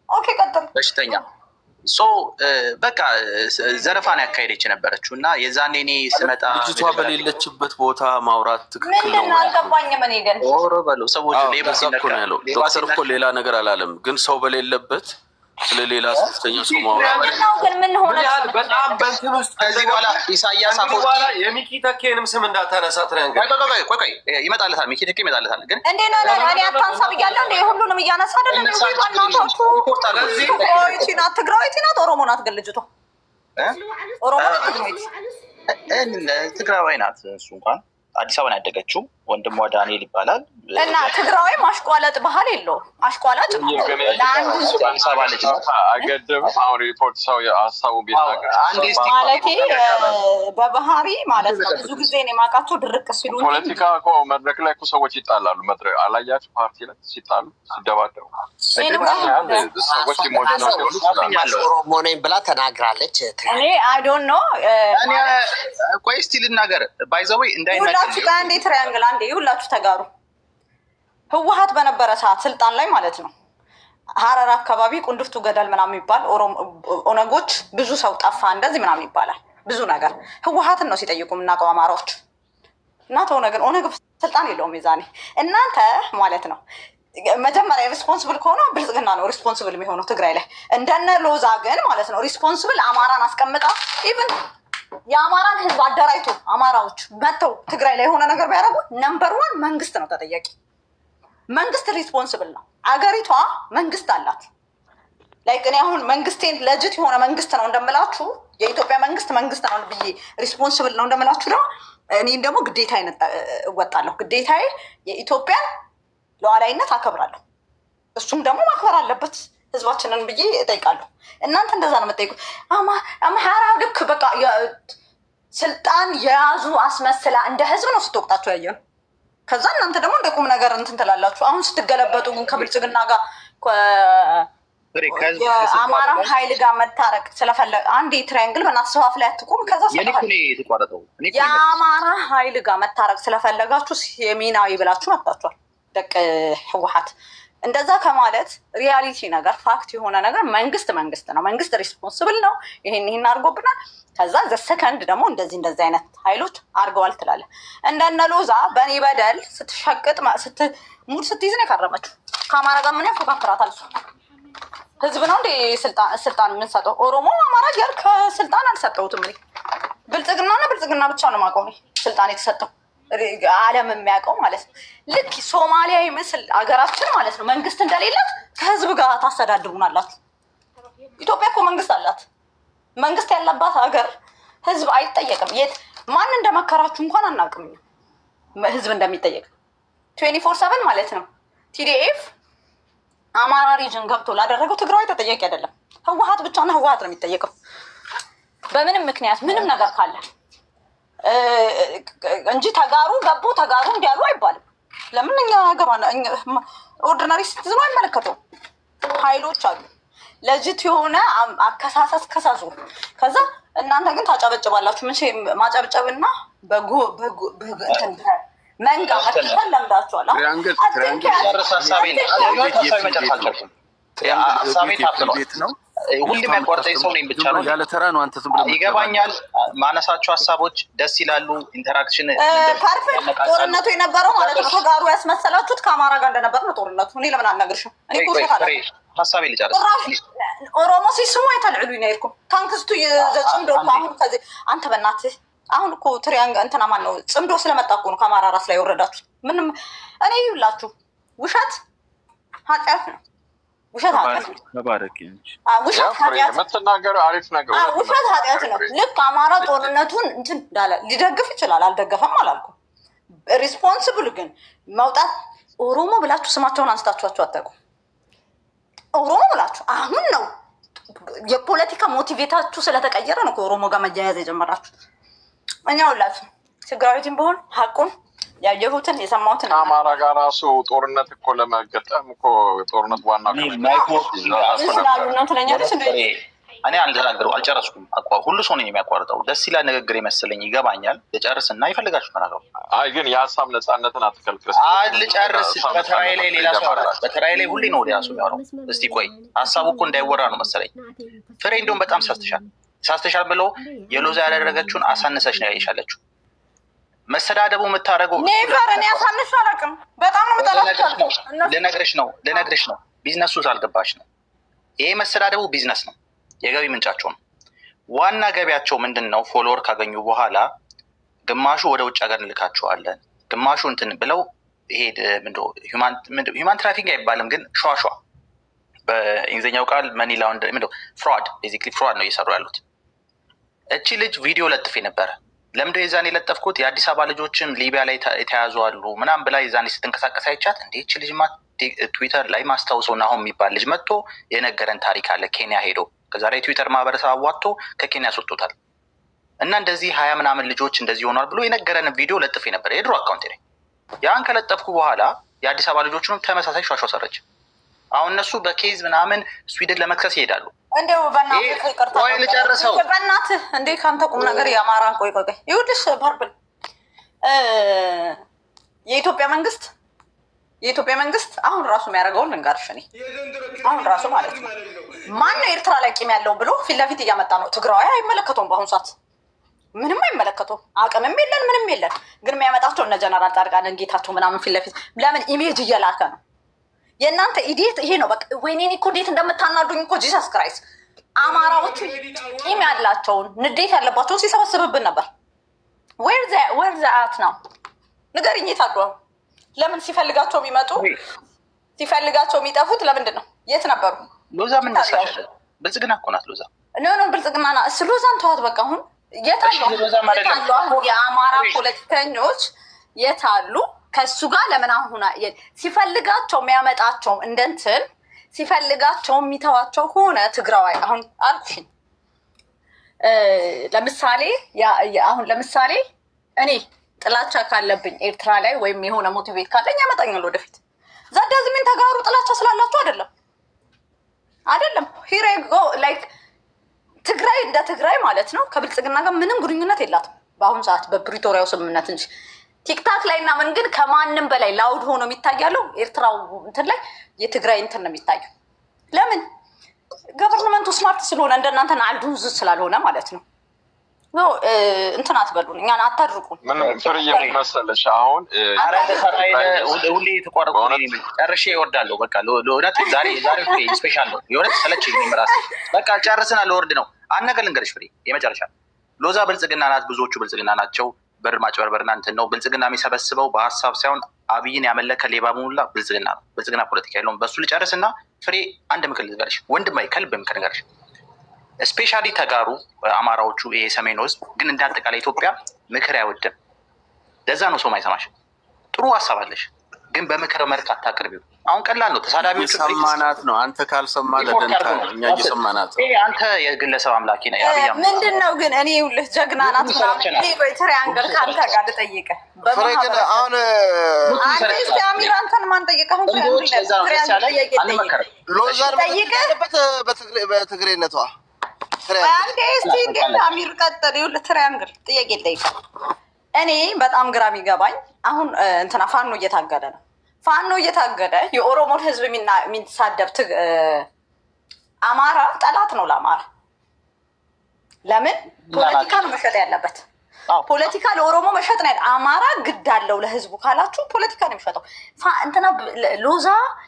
ኦኬ ቀጥል በሽተኛ በቃ ዘረፋን ያካሄደች የነበረችው እና የዛኔ እኔ ስመጣ ልጅቷ በሌለችበት ቦታ ማውራት ትክክል ነው ምንድን አልገባኝም እኔ ግን በለው ሰዎች ሌባ እኮ ነው ያለው ዶክተር እኮ ሌላ ነገር አላለም ግን ሰው በሌለበት ስለሌላ ሶስተኛ ሰው ማውራት ግን ምን ሆነ በጣም በእንትን ውስጥ ከዚህ በኋላ ኢሳያስ አፈወርቂ የሚኪ ተኬንም ስም እንዳታነሳ ትረንገ ቆይ ይመጣለታል ሚኪ ተኬ ይመጣለታል ግን እንዴ ነው እኔ አታንሳ ብያለሁ እንዴ ሁሉንም እያነሳ አይደለም ትግራዊት ናት ኦሮሞ ናት ግን ልጅቷ ኦሮሞ ትግራዋይ ናት እሱ እንኳን አዲስ አበባ ያደገችው ወንድሟ ዳንኤል ይባላል እና ትግራዋይ ማሽቋለጥ ባህል የለውም አሽቋላጭ ለአንዱ አዲስ አበባ ልጅ ነው አገደም አሁን ሪፖርት ሰው ሀሳቡ ቢናገር ማለቴ በባህሪ ማለት ነው ብዙ ጊዜ እኔ የማውቃቸው ድርቅ ሲሉ ፖለቲካ እኮ መድረክ ላይ እኮ ሰዎች ይጣላሉ መድረክ አላያችሁ ፓርቲ ላይ ሲጣሉ ሲደባደቡ ሰዎች ኦሮሞ ነኝ ብላ ተናግራለች እኔ አይ ዶንት ኖ ቆይ እስቲ ልናገር ባይ ዘ ዌይ እንዳይናገር ሁላችሁ አንዴ ትሪያንግል አንዴ ሁላችሁ ተጋሩ ህወሓት በነበረ ሰዓት ስልጣን ላይ ማለት ነው ሀረር አካባቢ ቁንድፍቱ ገደል ምናምን የሚባል ኦነጎች ብዙ ሰው ጠፋ እንደዚህ ምናምን ይባላል ብዙ ነገር ህወሓትን ነው ሲጠይቁ የምናውቀው አማራዎች እናንተ ኦነግ ስልጣን የለውም የዛኔ እናንተ ማለት ነው መጀመሪያ ሪስፖንስብል ከሆነ ብልጽግና ነው ሪስፖንስብል የሚሆነው ትግራይ ላይ እንደነ ሎዛ ግን ማለት ነው ሪስፖንስብል አማራን አስቀምጣ ኢቭን የአማራን ህዝብ አደራጅቶ አማራዎች መጥተው ትግራይ ላይ የሆነ ነገር ቢያደርጉ ነምበር 1 መንግስት ነው ተጠያቂ መንግስት ሪስፖንስብል ነው አገሪቷ መንግስት አላት ላይክ እኔ አሁን መንግስቴን ለጅት የሆነ መንግስት ነው እንደምላችሁ የኢትዮጵያ መንግስት ነው ብዬ ሪስፖንስብል ነው እንደምላችሁ ነው እኔም ደግሞ ግዴታዬን እወጣለሁ ግዴታዬ የኢትዮጵያን ሉዓላዊነት አከብራለሁ እሱም ደግሞ ማክበር አለበት ህዝባችንን ብዬ እጠይቃለሁ እናንተ እንደዛ ነው የምትጠይቁት አማራ ልክ በቃ ስልጣን የያዙ አስመስላ እንደ ህዝብ ነው ስትወቅጣቸው ያየን ከዛ እናንተ ደግሞ እንደ ቁም ነገር እንትን ትላላችሁ አሁን ስትገለበጡ ግን ከብልጽግና ጋር የአማራ ኃይል ጋር መታረቅ ስለፈለገ አንድ ትራያንግል በናስዋፍ ላይ አትቁም ከዛ የአማራ ኃይል ጋር መታረቅ ስለፈለጋችሁ የሚናዊ ብላችሁ መጣችኋል ደቅ ህወሓት እንደዛ ከማለት ሪያሊቲ ነገር ፋክት የሆነ ነገር መንግስት ነው መንግስት ሪስፖንስብል ነው ይሄን አድርጎብናል ከዛ ዘሰከንድ ደግሞ እንደዚህ አይነት ኃይሎች አድርገዋል ትላለ እንደነ ሎዛ በእኔ በደል ስትሸቅጥ ሙድ ስትይዝ ነው የከረመችው ከአማራ ጋር ምን ያፎካክራታል ህዝብ ነው እንዴ ስልጣን የምንሰጠው ኦሮሞ አማራ ገር ከስልጣን አልሰጠውትም ብልጽግና ብቻ ነው የማውቀው ስልጣን የተሰጠው ዓለም የሚያውቀው ማለት ነው ልክ ሶማሊያ ይመስል አገራችን ማለት ነው መንግስት እንደሌላት ከህዝብ ጋር ታስተዳድሩናላችሁ ኢትዮጵያ እኮ መንግስት አላት መንግስት ያለባት ሀገር ህዝብ አይጠየቅም የት ማን እንደመከራችሁ እንኳን አናውቅም ህዝብ እንደሚጠየቅ 24/7 ማለት ነው ቲዲኤፍ አማራ ሪጅን ገብቶ ላደረገው ትግራይ ተጠያቂ አይደለም ህወሓት ብቻ ነው ህወሓት ነው የሚጠየቀው በምንም ምክንያት ምንም ነገር ካለ እንጂ ተጋሩ እንዲያሉ አይባልም ለምን እኛ ገባና ኦርዲናሪ ሲቲዝን ነው አይመለከተው ኃይሎች አሉ ለጅት የሆነ አከሳሰስ ከሳሱ ከዛ እናንተ ግን ታጨበጭባላችሁ ምን ማጨብጨብና መንጋ መከተል ለምዳችኋል ሁሉም ያቋርጠኝ ሰው ነኝ ብቻ ነው ያለ ተራ ነው አንተ ዝም ብለህ ይገባኛል ማነሳቸው ሀሳቦች ደስ ይላሉ ኢንተራክሽን ፐርፌክት ጦርነቱ የነበረው ማለት ነው ተጋሩ ያስመሰላችሁት ከአማራ ጋር እንደነበር ነው ጦርነቱ እኔ ለምን አናገርሽም እኔ ኮሽታለ ሀሳቤ ልጨርስ ኦሮሞ ሲስሙ አይተልዕሉ ይነርኩ ታንክስቱ የጽምዶ አሁን ከዚህ አንተ በእናትህ አሁን እኮ ትሪያንግ እንትና ማን ነው ጽምዶ ስለመጣ እኮ ነው ከአማራ ራስ ላይ ወረዳችሁ ምንም እኔ ይውላችሁ ውሸት ኃጢአት ነው ውሸት ኃጢአት ነው ተባረክ እንጂ ውሸት ኃጢአት የምትናገር አሪፍ ነገር ውሸት ኃጢአት ነው ልክ አማራ ጦርነቱን እንትን እንዳለ ሊደግፍ ይችላል አልደገፈም አላልኩም ሪስፖንስብል ግን መውጣት ኦሮሞ ብላችሁ ስማቸውን አንስታችኋቸው አታውቁም። ኦሮሞ ብላችሁ አሁን ነው የፖለቲካ ሞቲቬታችሁ ስለተቀየረ ነው ከኦሮሞ ጋር መያያዝ የጀመራችሁ። እኛ ሁላችሁ ትግራዊትን ቢሆን ሀቁን ያየሁትን የሰማሁትን አማራ ጋር ራሱ ጦርነት እኮ ለመገጠም እኮ ጦርነት ዋና ስላሉ ነው ትለኛለች። እኔ አልጨረስኩም። ሁሉ ሰው ነው የሚያቋርጠው። ደስ ይላል ንግግር የመሰለኝ ይገባኛል። ልጨርስና ይፈልጋችሁ ተናገሩ። አይ ግን የሀሳብ ነፃነትን አትከልክል። ልጨርስ። በተራዬ ላይ ሌላ ሰው አለ። በተራዬ ላይ ሁሌ ነው ሌላ ሰው የሚያወራው። እስቲ ቆይ ሀሳቡ እኮ እንዳይወራ ነው መሰለኝ። ፍሬ እንደውም በጣም ሳስተሻል ብለው የሎዛ ያደረገችውን አሳነሰች ነው ያይሻለችው። መሰዳደቡ የምታደርገው ኔቨር እኔ አሳነሽ አላውቅም። በጣም ነው የምጠላቸው። ልነግርሽ ነው ቢዝነሱ ሳልገባሽ ነው። ይሄ መሰዳደቡ ቢዝነስ ነው። የገቢ ምንጫቸው ነው። ዋና ገቢያቸው ምንድን ነው? ፎሎወር ካገኙ በኋላ ግማሹ ወደ ውጭ ሀገር እንልካቸዋለን፣ ግማሹ እንትን ብለው ይሄ ሂውማን ትራፊክ አይባልም ግን ሸዋሸዋ በእንግሊዝኛው ቃል መኒ ላውንደሪ ፍራድ፣ ቤዚክሊ ፍራድ ነው እየሰሩ ያሉት። እቺ ልጅ ቪዲዮ ለጥፌ ነበረ። ለምንድነው የዛኔ የለጠፍኩት? የአዲስ አበባ ልጆችም ሊቢያ ላይ የተያዙ አሉ ምናምን ብላ የዛኔ ስትንቀሳቀስ አይቻት እንዴ እቺ ልጅ ትዊተር ላይ ማስታውሰው ናሆም የሚባል ልጅ መጥቶ የነገረን ታሪክ አለ። ኬንያ ሄዶ ከዛ ላይ ትዊተር ማህበረሰብ አዋጥቶ ከኬንያ ያስወጡታል እና እንደዚህ 20 ምናምን ልጆች እንደዚህ ሆኗል ብሎ የነገረን ቪዲዮ ለጥፌ ነበር የድሮ አካውንት ላይ። ያን ከለጠፍኩ በኋላ የአዲስ አበባ ልጆችንም ተመሳሳይ ሿሿ ሰረች። አሁን እነሱ በኬዝ ምናምን ስዊድን ለመክሰስ ይሄዳሉ። እንደው በእናትህ ይቅርታ ወይ ልጨርሰው። በእናትህ እንዴ ካንተ ቁም ነገር የአማራን ቆይ ይኸውልሽ ባርብል የኢትዮጵያ መንግስት አሁን ራሱ የሚያደርገውን ልንገርሽ። እኔ አሁን ራሱ ማለት ነው ማነው ኤርትራ ላይ ቂም ያለው ብሎ ፊት ለፊት እያመጣ ነው። ትግራዊ አይመለከተውም። በአሁኑ ሰዓት ምንም አይመለከተውም። አቅምም የለን ምንም የለን። ግን የሚያመጣቸው እነ ጀነራል ጻድቃንን ጌታቸው ምናምን ፊት ለፊት ለምን ኢሜጅ እየላከ ነው። የእናንተ ኢዲየት ይሄ ነው በቃ። ወይኔ እኮ እንዴት እንደምታናዱኝ እኮ ጂሰስ ክራይስት። አማራዎች ቂም ያላቸውን ንዴት ያለባቸውን ሲሰበስብብን ነበር። ዌር ዘ አት ነው ንገሪኝ። የት አሉ? ለምን ሲፈልጋቸው የሚመጡ ሲፈልጋቸው የሚጠፉት ለምንድን ነው? የት ነበሩ? ሎዛ ምን ነሳሽ? ብልጽግና እኮ ናት ሎዛ። ኖ ብልጽግና ና እስ ሎዛን ተዋት በቃ። አሁን የት አሉ? አሁን የአማራ ፖለቲከኞች የት አሉ? ከሱ ጋር ለምን አሁን ሲፈልጋቸው የሚያመጣቸው እንደንትን ሲፈልጋቸው የሚተዋቸው ከሆነ ትግራዋይ አሁን አልኩሽኝ። ለምሳሌ እኔ ጥላቻ ካለብኝ ኤርትራ ላይ ወይም የሆነ ሞቲቬት ካለኝ ያመጣኛል ወደፊት። ዛዳዝሚን ተጋሩ ጥላቻ ስላላቸው አይደለም ሂሬ ጎ ላይክ ትግራይ እንደ ትግራይ ማለት ነው ከብልጽግና ጋር ምንም ግንኙነት የላትም በአሁኑ ሰዓት በፕሪቶሪያው ስምምነት እንጂ። ቲክታክ ላይ እና ምን ግን ከማንም በላይ ላውድ ሆኖ የሚታያለው ኤርትራው እንትን ላይ የትግራይ እንትን ነው የሚታየው። ለምን? ገቨርንመንቱ ስማርት ስለሆነ እንደናንተን አልዱዝ ስላልሆነ ማለት ነው። እንትን አትበሉን፣ እኛን አታድርቁን። ምን ፍርዬ መሰለሽ አሁን ሁሌ ተቋረጡ ጨርሼ ይወርዳለሁ። በቃ ለእውነት ዛሬ ስፔሻል ነው። የእውነት ሰለቸኝ ራሴ። በቃ ጨርስና ለወርድ ነው። አንድ ነገር ልንገርሽ ፍሬ፣ የመጨረሻ ሎዛ ብልጽግና ናት። ብዙዎቹ ብልጽግና ናቸው። በር ማጭበርበርና እንትን ነው። ብልጽግና የሚሰበስበው በሀሳብ ሳይሆን አብይን ያመለከ ሌባ ሙላ ብልጽግና ነው። ብልጽግና ፖለቲካ የለውም። በሱ ልጨርስና ፍሬ አንድ ምክር ልንገርሽ፣ ወንድማይ ከልብ ምክር ልንገርሽ። ስፔሻሊ ተጋሩ አማራዎቹ ይሄ ሰሜን ውስጥ ግን እንዳጠቃላይ ኢትዮጵያ ምክር አይወድም። ለዛ ነው ሰው ማይሰማሽ። ጥሩ ሀሳብ አለሽ ግን በምክር መልክ አታቅርቢው። አሁን ቀላል ነው። ተሳዳቢዎች ሰማናት ነው። አንተ ካልሰማ ለደንታ ነው። እኛ እየሰማናት ነው። አንተ የግለሰብ አምላኪ ነህ። ምንድን ነው ግን እኔ ይኸውልህ ጀግና ናት ምናምን ትሪያንግል ከአንተ ጋር ልጠይቅህ። ፍሬ ግን አሁን አንድ እስኪ አሚር አንተን ማን ጠየቀህ? አሁን ሎዛን ጠይቀህ በትግሬነቷ አንዴ እስኪ እንዴት አሚር ቀጥል። ይኸውልህ ትሪያንግል ጥያቄ ልጠይቅህ። እኔ በጣም ግራ የሚገባኝ አሁን እንትና ፋኖ እየታገደ የኦሮሞን ህዝብ የሚሳደብ አማራ ጠላት ነው ለአማራ። ለምን? ፖለቲካ ነው መሸጥ ያለበት። ፖለቲካ ለኦሮሞ መሸጥ ነው። አማራ ግድ አለው ለህዝቡ ካላችሁ ፖለቲካ ነው የሚሸጠው። እንትና ሎዛ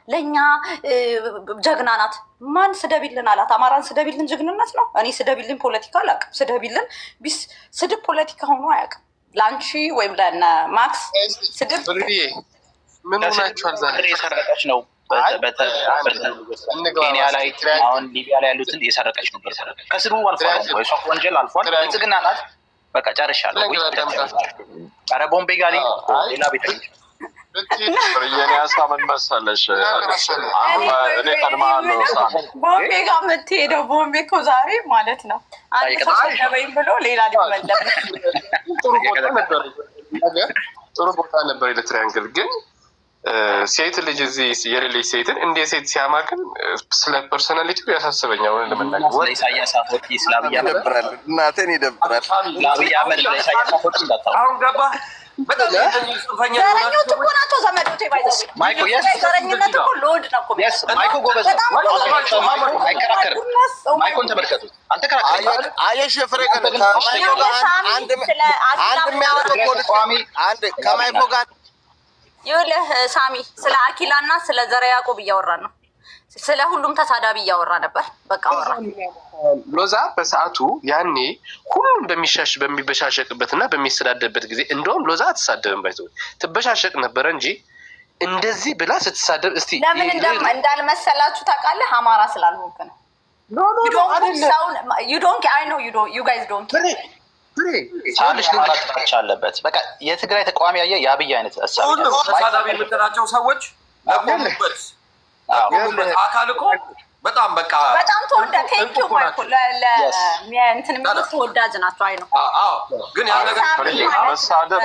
ለእኛ ጀግና ናት። ማን ስደቢልን አላት? አማራን ስደቢልን ጀግንነት ነው? እኔ ስደቢልን ፖለቲካ አላውቅም። ስደቢልን ቢስ ስድብ ፖለቲካ ሆኖ አያውቅም። ለአንቺ ወይም ለእነ ማክስ ስድብ ምን ሆናችኋል? ዛሬ የሰረቀች ነው። ኬንያ ላይ አሁን ሊቢያ ላይ ያሉትን የሰረቀች ነው። ከስድቡ አልፏል። ወንጀል አልፏል። ብልጽግና ናት። በቃ ጨርሻለሁ። ኧረ ቦምቤ ጋር ሌላ ቤት የኔ ሀሳብ ምን መሰለሽ? እኔ ቀድማለሁ ቦምቤ ጋር የምትሄደው ቦምቤ እኮ ዛሬ ማለት ነው አንድ ሰው ሰደበኝ ብሎ ሌላ ሊመለስ ጥሩ ቦታ ነበር ለትሪያንግል ግን ሴት ልጅ እዚህ የሌለች ሴትን እንደ ሴት ሲያማክን ስለ ፐርሶናሊቲው ያሳስበኛል። ሆነ ለመናገር ወደ ኢሳያስ አፈወርቂ ስላብያ ይደብራል፣ እናቴን ይደብራል። ስላብያ መለ ኢሳያስ አፈወርቂ እንዳታው አሁን ገባ በጣም ዘረኞች እኮ ናቸው ዘመዶቼ። ባይዘው ማይኮ ዘረኝነት እኮ ሎድ ነው እኮ ማይኮ ጎበዝ አይከራከርም። ማይኮን ተመልከቱ። አልተከራከርም። አየሽ ፍሬ ቀን ከማይኮ ጋር አንድ የሚያደርገው አንድ ከማይኮ ጋር ይኸውልህ ሳሚ ስለ አኪላ እና ስለ ዘረ ያዕቆብ እያወራን ነው። ስለ ሁሉም ተሳዳቢ እያወራ ነበር። በቃ አወራ። ሎዛ በሰዓቱ ያኔ ሁሉም በሚበሻሸቅበት እና በሚሰዳደብበት ጊዜ እንደውም ሎዛ አትሳደብም፣ ባይተው ትበሻሸቅ ነበረ እንጂ እንደዚህ ብላ ስትሳደብ እስቲ ለምን እንዳልመሰላችሁ ታውቃለህ? አማራ ስላልሆንክ ነው። ሳልሽ ልንቃጥቃች አለበት። በቃ የትግራይ ተቃዋሚ ያየ የአብይ አይነት ተሳዳቢ የምትላቸው ሰዎች ለቆሙበት አካል እኮ በጣም በቃ በጣም ተወዳጅ ተወዳጅ ናቸው። አይ ነው ግን ያ ነገር መሳደብ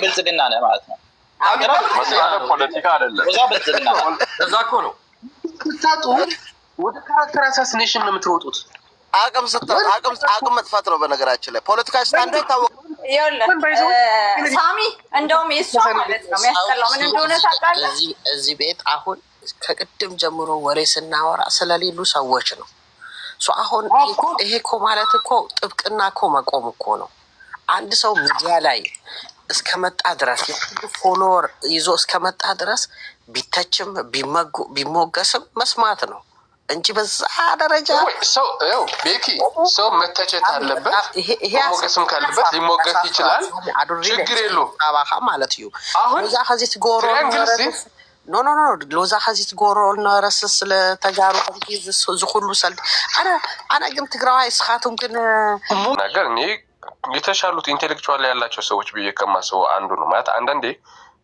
ብልጽግና ነው ማለት ነው። መሳደብ ፖለቲካ አይደለም። እዛ ብልጽግና እዛ እኮ ነው ስታጡ ወደ ካራክተር አሳሲኔሽን ነው የምትሮጡት። አቅም መጥፋት ነው። በነገራችን ላይ ፖለቲካ ስታንዱ ይታወቃል። ሳሚ እንደውም የእሷ ማለት ነው የሚያስጠላው ምን እንደሆነ ታውቃለህ? እዚህ ቤት አሁን ከቅድም ጀምሮ ወሬ ስናወራ ስለሌሉ ሰዎች ነው። አሁን ይሄ እኮ ማለት እኮ ጥብቅና እኮ መቆም እኮ ነው። አንድ ሰው ሚዲያ ላይ እስከመጣ ድረስ ፎሎወር ይዞ እስከመጣ ድረስ ቢተችም ቢሞገስም መስማት ነው እንጂ በዛ ደረጃ ሰው ቤኪ ሰው መተቸት አለበት። ሞገስም ካለበት ሊሞገስ ይችላል። ችግር የለውም ማለት እዩ ሎዛ ከዚት ጎሮ ሎዛ ከዚት ጎሮ ነረስ ስለተጋሩ ዝኩሉ ሰልፍ አነ ግን ትግራዋይ እስካቱም ግን ነገር እኔ የተሻሉት ኢንቴሌክቹዋል ያላቸው ሰዎች ብዬ ከማስበው አንዱ ነው። ማለት አንዳንዴ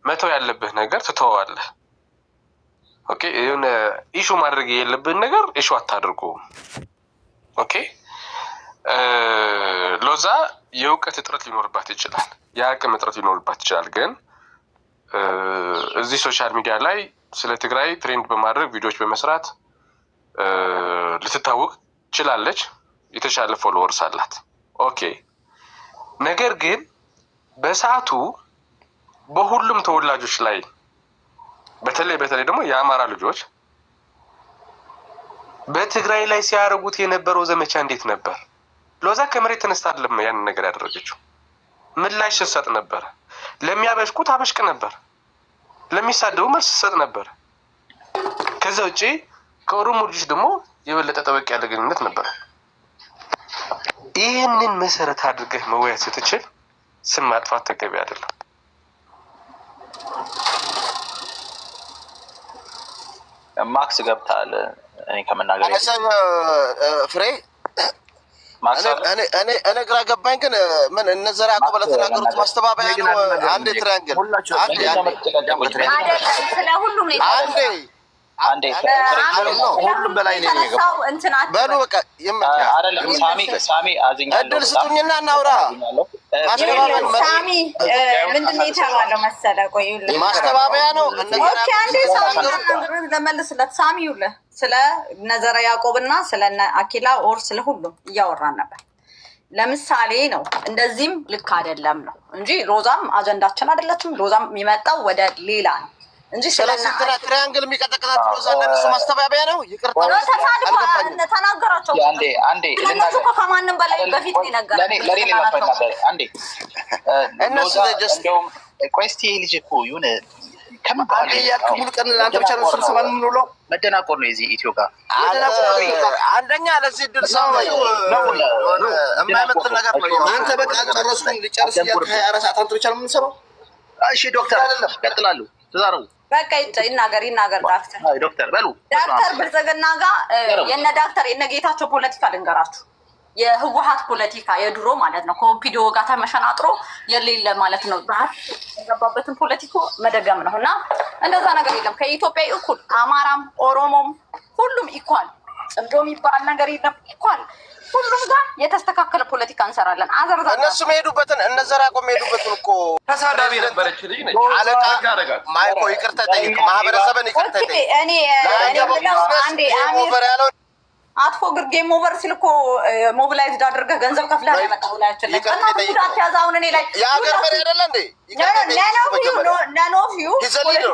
መተው ያለብህ ነገር ትተዋለህ። ኦኬ የሆነ ኢሹ ማድረግ የለብን ነገር ኢሹ አታድርጉ። ኦኬ ሎዛ የእውቀት እጥረት ሊኖርባት ይችላል፣ የአቅም እጥረት ሊኖርባት ይችላል። ግን እዚህ ሶሻል ሚዲያ ላይ ስለ ትግራይ ትሬንድ በማድረግ ቪዲዮዎች በመስራት ልትታወቅ ችላለች። የተሻለ ፎሎወርስ አላት። ኦኬ ነገር ግን በሰዓቱ በሁሉም ተወላጆች ላይ በተለይ ደግሞ የአማራ ልጆች በትግራይ ላይ ሲያደርጉት የነበረው ዘመቻ እንዴት ነበር? ሎዛ ከመሬት ተነስታ አይደለም ያንን ነገር ያደረገችው። ምላሽ ስትሰጥ ነበር። ለሚያበሽቁት አበሽቅ ነበር፣ ለሚሳደቡ መልስ ስትሰጥ ነበር። ከዛ ውጪ ከኦሮሞ ልጆች ደግሞ የበለጠ ጠበቅ ያለ ግንኙነት ነበር። ይህንን መሰረት አድርገህ መወያየት ስትችል ስም ማጥፋት ተገቢ አይደለም። ማክስ ገብታል። እኔ ከመናገር ፍሬ እኔ ግራ ገባኝ። ግን ምን እነዘራ ያዕቆብ ለተናገሩት ማስተባበያ ነው። አንዴ ትሪያንግል አንዴ ሁሉም በላይ ነው የገባው። በሉ በቃ ሳሚ አዝኛለሁ። እድል ስጡኝና እናውራ። ሳሚ ምንድን ነው የተባለው መሰለህ? ቆይ ማስተባበያ ነው። ለመልስለት ሳሚ ይኸውልህ ስለ ነዘረ ያዕቆብና ስለ አኪላ ኦር ስለ ሁሉም እያወራን ነበር። ለምሳሌ ነው እንደዚህም ልክ አይደለም ነው እንጂ ሎዛም አጀንዳችን አይደለችም። ሎዛም የሚመጣው ወደ ሌላ ነው እንጂ ስለዚህ ትሪያንግል የሚቀጠቅጣት ሎዛ ለነሱ ማስተባበያ ነው። ይቅርታ ተናገራቸው። አንዴ እነሱ እኮ ከማንም በላይ በፊት ይነገራል። አንዴ እነሱ እንደውም ቆይ እስኪ ልጅ እኮ ይሁን አንዴ ያልክ ሙሉ ቀን አንተ ብቻ ነው ስብሰባ የምንውለው። መደናቆር ነው የዚህ ኢትዮ ጋር አንደኛ ለዚህ ድል ሰው ነው የማይመጥን ነገር ነው። አንተ በቃ ጨረስኩኝ ልጨርስ እያልክ 24 ሰዓት አንተ ብቻ ነው የምንሰራው። እሺ ዶክተር ቀጥላሉ ተዛረው በቃ ይናገር ዶክተር በሉ ዶክተር ብልጽግና ጋር የነ ዶክተር የነ ጌታቸው ፖለቲካ ልንገራችሁ። የህወሓት ፖለቲካ የድሮ ማለት ነው ከኦፒዲዮ ጋር ተመሸናጥሮ የሌለ ማለት ነው ባህር የገባበትን ፖለቲኮ መደገም ነው እና እንደዛ ነገር የለም። ከኢትዮጵያ እኩል አማራም ኦሮሞም ሁሉም ኢኳል ጽምዶ የሚባል ነገር የለም። ኢኳል ሁሉም ጋር የተስተካከለ ፖለቲካ እንሰራለን። አዘርዛ እነሱ መሄዱበትን እነዘራ ቆም መሄዱበትን እኮ ተሳዳቢ ነበረች ልጅ ነች። አለቃ ማይኮ ይቅርታ ጠይቅ፣ ማህበረሰብን ይቅርታ ጠይቅ። እኔ አንዴ አሚር አጥፎ ጌም ኦቨር ሲል እኮ ሞቢላይዝድ አድርገህ ገንዘብ ከፍለህ ነው የመጣው ላይ አይደለም። እና ጉዳት ያዛውን እኔ ላይ የሀገር መሪ አይደለ እንዴ? ነን ኦፍ ዩ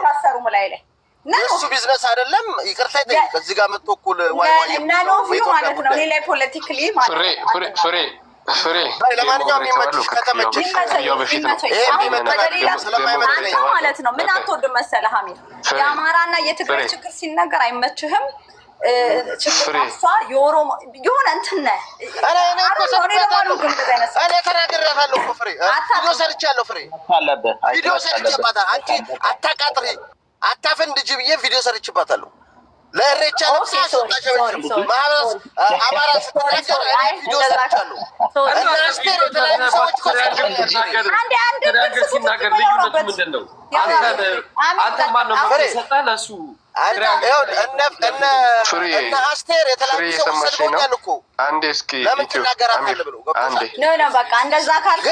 ታሰሩ ላይ እሱ ቢዝነስ አይደለም። ይቅርታ ጠይቅ። እዚህ ጋር መጥቶ እኩል ዋይ ነን ኦፍ ዩ ማለት ነው። እኔ ላይ ፖለቲካሊ ማለት ፍሬ ለማንኛውም የሚመችሽ ከተመችሽ ማለት ነው። ምን አትወድም መሰለህ አሚር? የአማራና የትግራይ ችግር ሲነገር አይመችህም። ችግር እሷ የኦሮሞ የሆነ እንትን ነህ። እኔ ተናግሬያታለሁ እኮ ፍሬ፣ ቪዲዮ ሰርቻለሁ ፍሬ፣ ቪዲዮ ሰርቼባታለሁ። አንቺ አታቃጥሪ አታፈንድጂ ብዬ ቪዲዮ ሰርቼባታለሁ። ለእሬቻ አማራ ስትናገር ቪዲዮ ሰርቻለሁ። ስፔር የተለያዩ ሰዎች ሲናገር ልዩነቱ ምንድን ነው? አንተ ማነው ሰጠህ ለሱ እነ አስቴር የተለያዩ ሰዎች ሰድቦኛል እኮ አንዴ እስኪ ለምን ትናገራታለህ ብሎ ነው በቃ እንደዛ ካልክ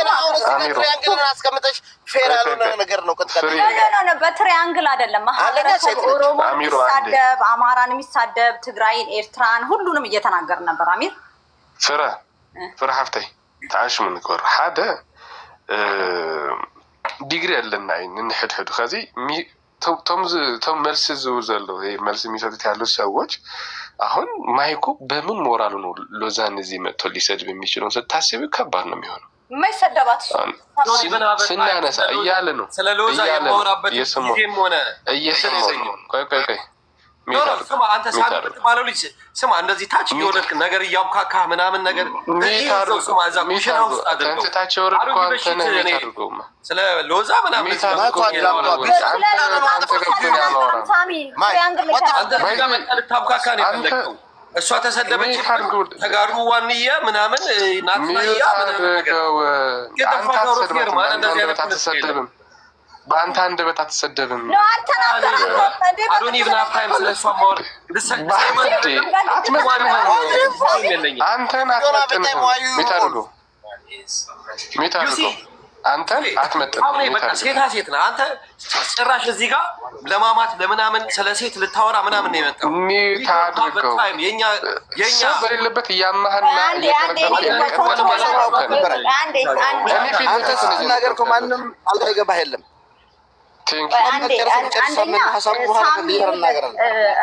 ትሪያንግልን አስቀምጠሽ ፌር ያልሆነ ነገር ነው። በትሪያንግል አይደለም ማህበረሰብ ኦሮሞ የሚሳደብ አማራን የሚሳደብ ትግራይን ኤርትራን ሁሉንም እየተናገር ነበር። አሚር ፍረ ሀፍተይ ተዓሽ ምን ክበር ሓደ ዲግሪ ኣለና ንሕድሕዱ ከዚ ቶም መልስ ዝው ዘለው መልስ የሚሰጡት ያሉት ሰዎች አሁን ማይኩ በምን ሞራሉ ነው ሎዛን እዚህ መጥቶ ሊሰድብ የሚችለው ስታስቢ ከባድ ነው የሚሆነው። የማይሰደባት ስናነሳ እያለ ነው ስለ ሎዛ የማወራበት ጊዜም ሆነ እየሰማሁ ነው። ቆይ ስማ አንተ ሳንት ባለው ልጅ ስማ እንደዚህ ታች እየወረድክ ነገር እያብካካ ምናምን ነገር ይሄው ስማ እዛ ኩሽና ውስጥ አድርገው ታች ወረድኩ አንተ ነህ የምታደርገው ስለ ሎዛ ምናምን ልታብካካ ነው የፈለግከው። እሷ ተሰደበች ተጋሩ ዋንያ ምናምን ናትናያ ምናምን አትሰደብም። በአንተ አንደበት አትሰደብም። አዶኒ ብን አፍታይም ስለሷ ማወር አንተን አትመጥንም። ሚታርገው አንተን አትመጥንም። ሴታ ሴት ነህ አንተ። ጭራሽ እዚህ ጋር ለማማት ለምናምን ስለ ሴት ልታወራ ምናምን ነው የመጣው። ሚታድርገው የኛ በሌለበት እያማህና ስትናገር እኮ ማንም አልገባህ የለም።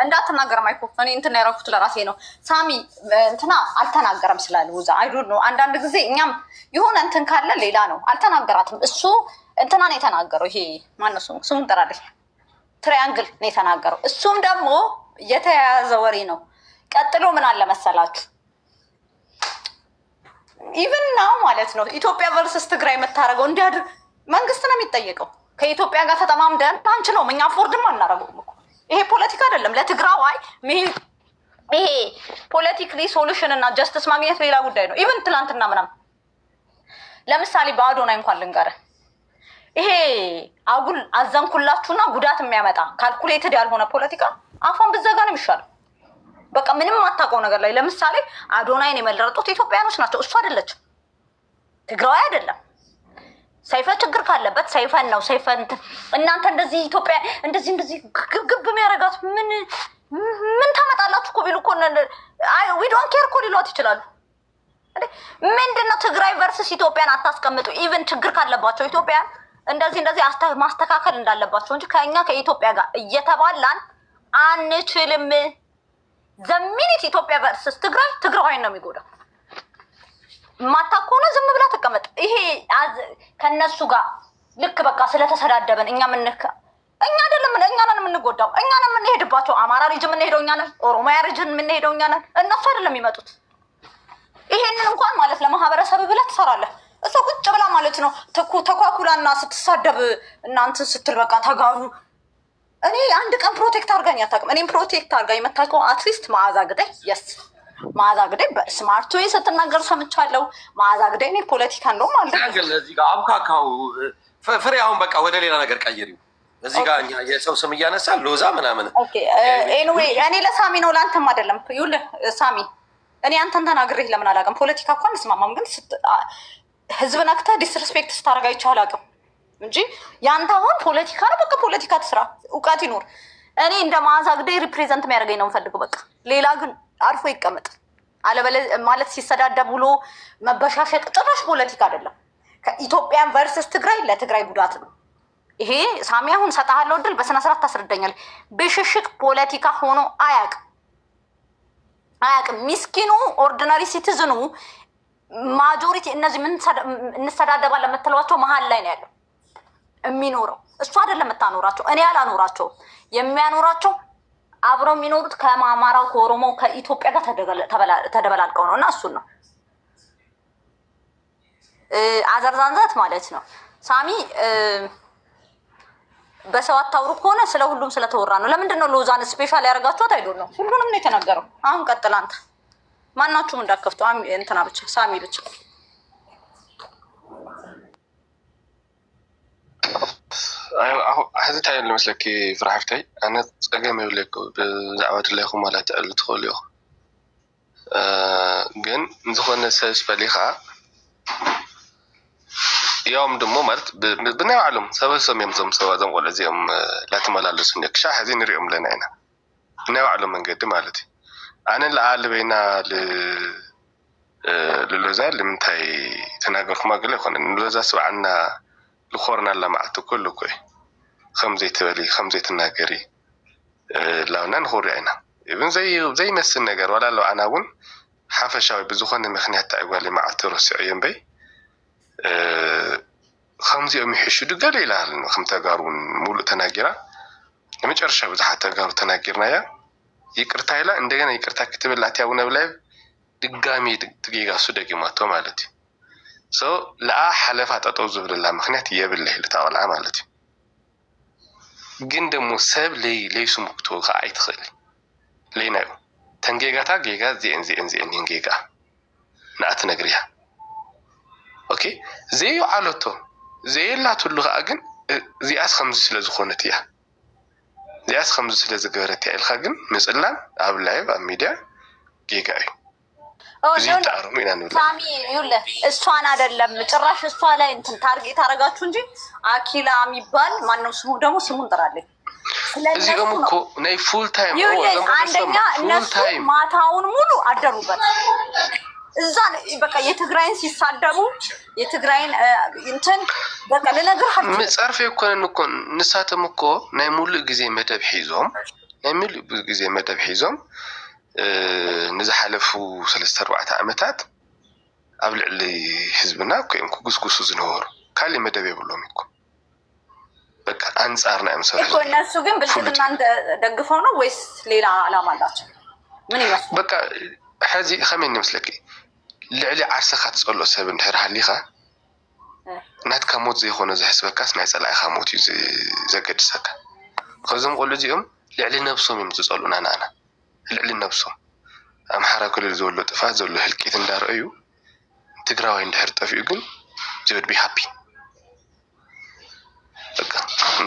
እንዳትናገር ማይኮ እኔ እንትን ያደረኩት ለራሴ ነው። ሳሚ እንትና አልተናገረም ስላለ ውዛ አይዶን ነው። አንዳንድ ጊዜ እኛም የሆነ እንትን ካለ ሌላ ነው። አልተናገራትም እሱ እንትና ነው የተናገረው። ይሄ ማነው ስሙን ጠራለች። ትሪያንግል ነው የተናገረው። እሱም ደግሞ የተያያዘ ወሬ ነው። ቀጥሎ ምን አለ መሰላችሁ? ኢቭን ናው ማለት ነው ኢትዮጵያ ቨርሰስ ትግራይ የምታደርገው እንዲያድር መንግስት ነው የሚጠየቀው። ከኢትዮጵያ ጋር ተጠማምደን አንችለውም። እኛ ፎርድም አናደርገውም እኮ ይሄ ፖለቲካ አይደለም። ለትግራዋይ ይሄ ፖለቲካሊ ሶሉሽን እና ጀስቲስ ማግኘት ሌላ ጉዳይ ነው። ኢቭን ትላንትና ምናምን ለምሳሌ በአዶናይ እንኳን ልንገርህ፣ ይሄ አጉል አዘንኩላችሁና ጉዳት የሚያመጣ ካልኩሌትድ ያልሆነ ፖለቲካ አፏን ብዘጋ ነው የሚሻለው። በቃ ምንም አታውቀው ነገር ላይ ለምሳሌ አዶናይን የመረጡት ኢትዮጵያኖች ናቸው። እሱ አይደለችም፣ ትግራዋይ አይደለም። ሰይፈ ችግር ካለበት ሰይፈን ነው። ሰይፈን እናንተ እንደዚህ ኢትዮጵያ እንደዚህ ግብግብ የሚያደርጋት ምን ታመጣላችሁ እኮ ቢሉ እኮ ዊ ዶንት ኬር እኮ ሊሏት ይችላሉ። ምንድነው ትግራይ ቨርስስ ኢትዮጵያን አታስቀምጡ። ኢቨን ችግር ካለባቸው ኢትዮጵያን እንደዚህ ማስተካከል እንዳለባቸው እንጂ ከእኛ ከኢትዮጵያ ጋር እየተባላን አንችልም። ዘሚኒት ኢትዮጵያ ቨርስስ ትግራይን ነው የሚጎዳው። ማታኮነ ዝም ብላ ተቀመጥ። ይሄ ከነሱ ጋር ልክ በቃ ስለተሰዳደበን እኛ አይደለም እኛ ነን የምንጎዳው። እኛ ነን የምንሄድባቸው። አማራ ሪጅን የምንሄደው እኛ ነን። ኦሮሚያ ሪጅን የምንሄደው እኛ ነን። እነሱ አይደለም የሚመጡት። ይሄንን እንኳን ማለት ለማህበረሰብ ብለህ ትሰራለህ። እሷ ቁጭ ብላ ማለት ነው ተኳኩላና ስትሳደብ እናንተ ስትል በቃ ተጋሩ። እኔ አንድ ቀን ፕሮቴክት አድርጋኝ አታውቅም። እኔም ፕሮቴክት አድርጋኝ የምታውቀው አትሊስት መዓዛ ግዳይ የስ መዓዛ ግዳይ በስማርት ዌይ ስትናገር ሰምቻለሁ። መዓዛ ግዳይ እኔ ፖለቲካ እንደውም አለ እዚህ ጋር አብካካው ፍሬ አሁን በቃ ወደ ሌላ ነገር ቀይሪው። እዚህ ጋር እኛ የሰው ስም እያነሳ ሎዛ ምናምን ኤኒዌይ እኔ ለሳሚ ነው ለአንተም አይደለም። ይኸውልህ ሳሚ እኔ አንተን ተናግሬህ ለምን አላውቅም። ፖለቲካ እኮ አንስማማም፣ ግን ህዝብ ነክተህ ዲስሪስፔክት ስታደርግ አይቼህ አላውቅም እንጂ ያንተ አሁን ፖለቲካ ነው። በቃ ፖለቲካ ትስራ፣ እውቀት ይኖር። እኔ እንደ መዓዛ ግዳይ ሪፕሬዘንት የሚያደርገኝ ነው የምፈልገው። በቃ ሌላ ግን አርፎ ይቀመጥ አለበለዚያ ማለት ሲሰዳደብ ብሎ መበሻሸቅ ጭራሽ ፖለቲካ አይደለም። ከኢትዮጵያን ቨርስስ ትግራይ ለትግራይ ጉዳት ነው ይሄ። ሳሚ አሁን ሰጣሃለው ድል በስነ ስርዓት ታስረዳኛለህ። ብሽሽቅ ፖለቲካ ሆኖ አያውቅም። ሚስኪኑ ኦርዲናሪ ሲቲዝኑ ማጆሪቲ እነዚህ ምን እንሰዳደባለን የምትሏቸው መሀል ላይ ነው ያለው የሚኖረው። እሱ አይደለም የምታኖራቸው፣ እኔ አላኖራቸውም። የሚያኖራቸው አብረው የሚኖሩት ከአማራው ከኦሮሞው ከኢትዮጵያ ጋር ተደበላልቀው ነው እና እሱን ነው አዘርዛንዛት ማለት ነው። ሳሚ በሰው አታውሩ ከሆነ ስለ ሁሉም ስለተወራ ነው። ለምንድን ነው ሎዛን ስፔሻል ያደርጋችኋት? አይዶል ነው ሁሉንም ነው የተናገረው። አሁን ቀጥል አንተ። ማናችሁም እንዳከፍቱ እንትና ብቻ ሳሚ ብቻ ሕዚ እንታይ ኣሎ መስለኪ ፍራሕፍተይ ኣነ ፀገም የብለኩ ብዛዕባ ድለይኹም ማለት ትኽእሉ ኢኹ ግን ዝኾነ ሰብ ዝፈሊኻ ያውም ደሞ ማለት ብናይ ባዕሎም ሰበሰብ እዮም ዞም ሰባ ዞም ቆልዑ እዚኦም ላተመላለሱ ክሻዕ ሕዚ ንሪኦም ኣለና ኢና ብናይ ባዕሎም መንገዲ ማለት እዩ። ኣነ ለኣልበይና ልሎዛ ንምንታይ ተናገርኩማ ገለ ኣይኮነን ንሎዛ ስብዓና ልኮርና ለማዕቱ ኩሉ ኮይ ከምዘይ ትበሊ ከምዘይ ትናገሪ ላውና ንኽሪ ኢና ብን ዘይመስል ነገር ዋላ ለው ኣና እውን ሓፈሻዊ ብዝኾነ ምክንያት ታዕጓል ማዕቱ ረሲዑ እዮም በይ ከምዚኦም ይሕሽዱ ገለ ኢላ ከም ተጋሩ እውን ሙሉእ ተናጊራ የመጨረሻ ብዙሓት ተጋሩ ተናጊርናያ ይቅርታ ኢላ እንደገና ይቅርታ ክትብል ኣትያ እውን ኣብላይ ድጋሚ ትጌጋሱ ደጊማቶ ማለት እዩ። ሶ ለኣ ሓለፋ ጠጠው ዝብልላ ምክንያት የብለ ኢልታ ቆልዓ ማለት እዩ። ግን ደሞ ሰብ ለይስሙክቶ ከዓ ኣይትኽእል ለይናዩ ተን ጌጋታ ጌጋ ዚአን ጌጋ ንኣት ነግሪያ ኦኬ ዘዩ ዓለቶ ዘየላትሉ ከዓ ግን እዚኣስ ከምዚ ስለ ዝኾነት እያ እዚኣስ ከምዚ ስለ ዝገበረት እያ ኢልካ ግን ምፅላም ኣብ ላይቭ ኣብ ሚድያ ጌጋ እዩ። ሳሚ ይኸውልህ እሷን አይደለም ጭራሽ እሷ ላይ እንትን ታርጌት አደረጋችሁ እንጂ አኪላ የሚባል ማነው ስሙ ደግሞ ስሙን ጥራለኝ። እዚኦም እኮ ናይ ፉል ታይም አንደኛ እነሱ ማታውን ሙሉ አደሩበት እዛ በቃ የትግራይን ሲሳደቡ የትግራይን እንትን በቃ ለነገር ምጽርፍ ይኮን እኮ ንሳተም እኮ ናይ ሙሉእ ግዜ መደብ ሒዞም ንዝሓለፉ 3-4 ዓመታት ኣብ ልዕሊ ህዝብና ኮይም ክጉስጉሱ ዝነበሩ ካሊእ መደብ የብሎም እኮ በቃ አንጻርና ምሰሩ እኮ እነሱ ግን ብልጽግና ደግፈው ነው ወይስ ሌላ ዓላማ አላቸው? ምን ይመስል በቃ ሕዚ ከመይ ንመስለኪ ልዕሊ ዓርሰኻ ትፀልኦ ሰብ እንድሕር ሃሊኻ ናትካ ሞት ዘይኮነ ዘሕስበካስ ናይ ፀላኢኻ ሞት እዩ ዘገድሰካ። ከዞም ቆልዑ እዚኦም ልዕሊ ነብሶም እዮም ዝፀልኡና ንኣና ልዕሊ ነብሶም ኣምሓራ ክልል ዘሎ ጥፋት ዘሎ ህልቂት እንዳርአዩ ትግራዋይ እንድሕር ጠፊኡ ግን ዝውድ ቢ ሃፒ በቃ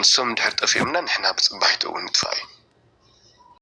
ንሶም እንድሕር ጠፊኦምና ንሕና ብፅባሒቶ እውን ንጥፋ እዩ።